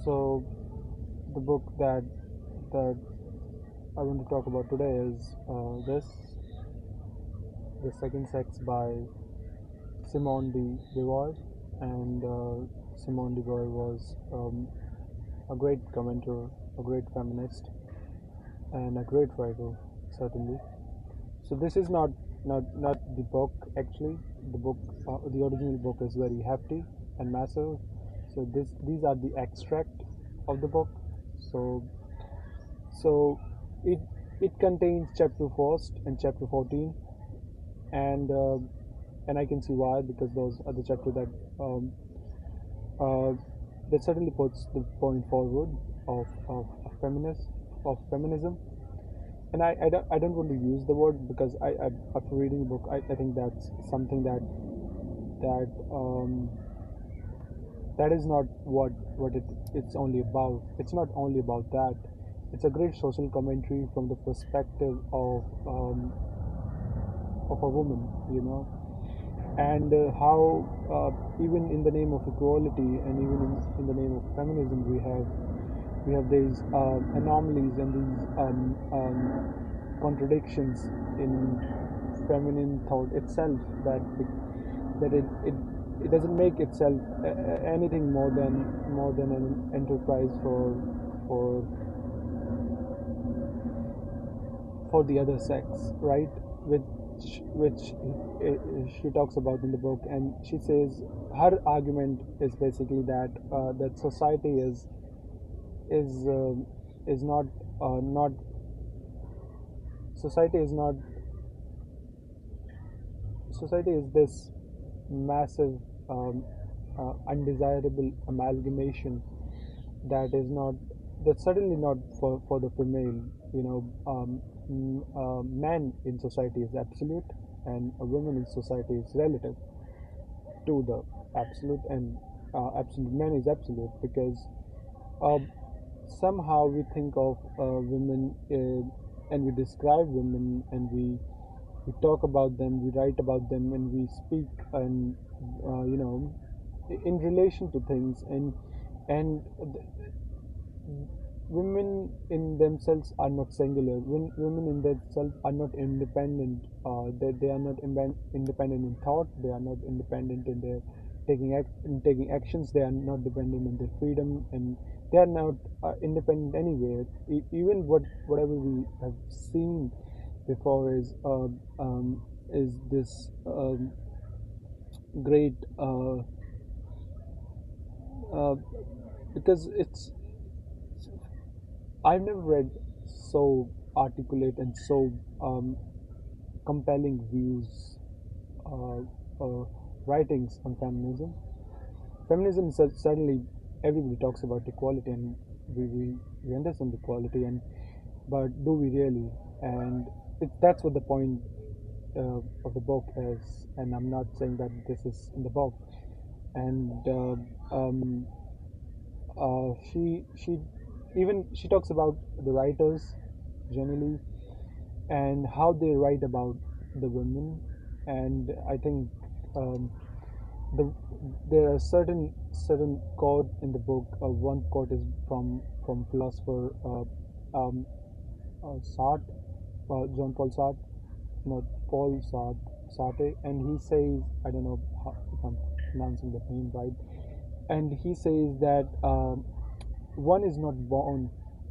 So the book that I want to talk about today is The Second Sex by Simone de Beauvoir, and Simone de Beauvoir was a great commentator, a great feminist, and a great writer, certainly. So this is not the book actually. The book, the original book, is very hefty and massive. So these are the extract of the book. So so it it contains chapter first and chapter 14, and uh, and I can see why, because those are the chapter um, uh, that certainly puts the point forward of feminism. And I don't want to use the word, because after reading the book, I think that's something that that is not it's only about. It's not only about that. It's a great social commentary from the perspective of a woman, and how even in the name of equality, and even in the name of feminism, we have these anomalies and these contradictions in feminine thought itself, that it doesn't make itself anything more than an enterprise for for the other sex, right? Which she talks about in the book, and she says her argument is basically that is is not society is not society is this massive undesirable amalgamation that is not that's certainly not for the female. Man in society is absolute, and a woman in society is relative to the absolute, and absolute man is absolute, because uh, somehow we think of women, and we describe women, and we talk about them, we write about them, and we speak, and in relation to things, and women in themselves are not singular. Women in themselves are not independent. They are not independent in thought. They are not independent in their in taking actions. They are not dependent in their freedom, and they are not independent anywhere. Even whatever we have seen before is this great uh, because I've never read so articulate and so compelling views, uh, writings on feminism. Feminism is certainly, everybody talks about equality, and we understand equality, but do we really? And that's what the point of the book is. And I'm not saying that this is in the book. And she talks about the writers generally, and how they write about the women. And I think um, the there are certain quote in the book. One quote is from philosopher Sartre, John Paul Sartre, not Paul Sartre, and he says, I don't know if I'm pronouncing the name right, and he says that one is not born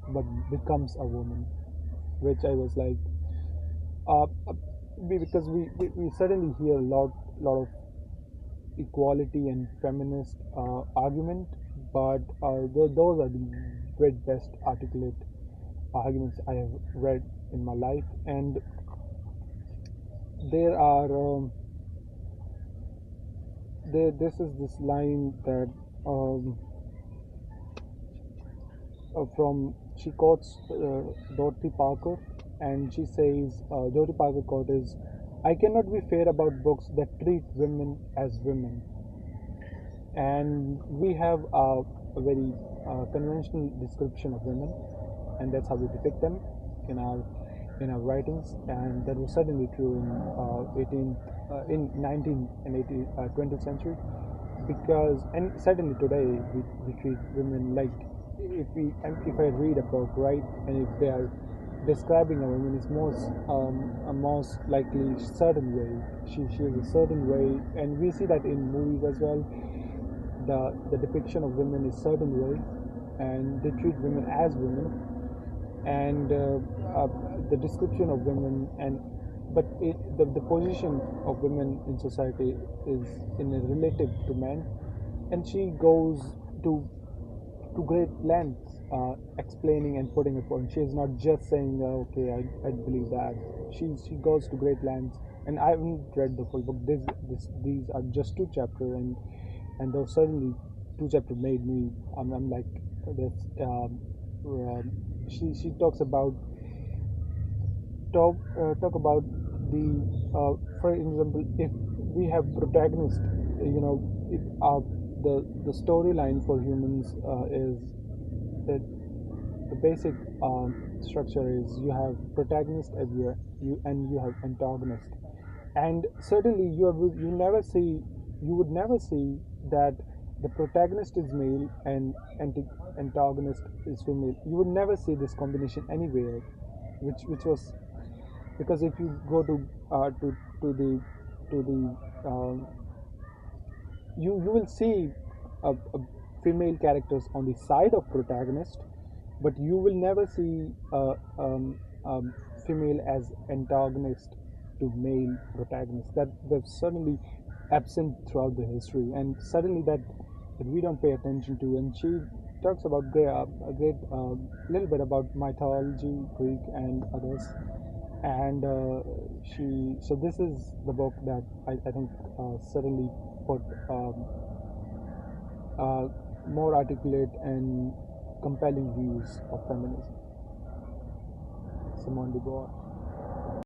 but becomes a woman, which I was like, uh, uh, because we certainly hear a lot of equality and feminist argument, but those are the very best articulate arguments I have read in my life. And there are this is this line that um, from she quotes Dorothy Parker, and she says, Dorothy Parker quote is, "I cannot be fair about books that treat women as women." And we have a very conventional description of women, and that's how we depict them in our writings, and that was certainly true in 19th and 20th century, because, and certainly today, we treat women like if I read a book, right, and if they are describing a woman, it's a most likely certain way. She is a certain way, and we see that in movies as well. The depiction of women is certain way, and they treat women as women, and the description of women and but the position of women in society is in a relative to men, and she goes to to great lengths explaining and putting a point. She is not just saying, "Okay, I believe that." She goes to great lengths, and I haven't read the full book. These are just two chapters, and those certainly two chapters made me. I'm like this. She talks about talk about the for example, if we have protagonist, if the storyline for humans is that the basic structure is you have protagonist everywhere, you have antagonist, and certainly you would never see that the protagonist is male and antagonist is female. You would never see this combination anywhere, which was because if you go to the you will see female characters on the side of protagonist, but you will never see female as antagonist to male protagonist. That's certainly absent throughout the history, and suddenly that we don't pay attention to. And she talks about a great little bit about mythology, Greek and others, and so this is the book that I think certainly put uh, more articulate and compelling views of feminism. Simone de Beauvoir.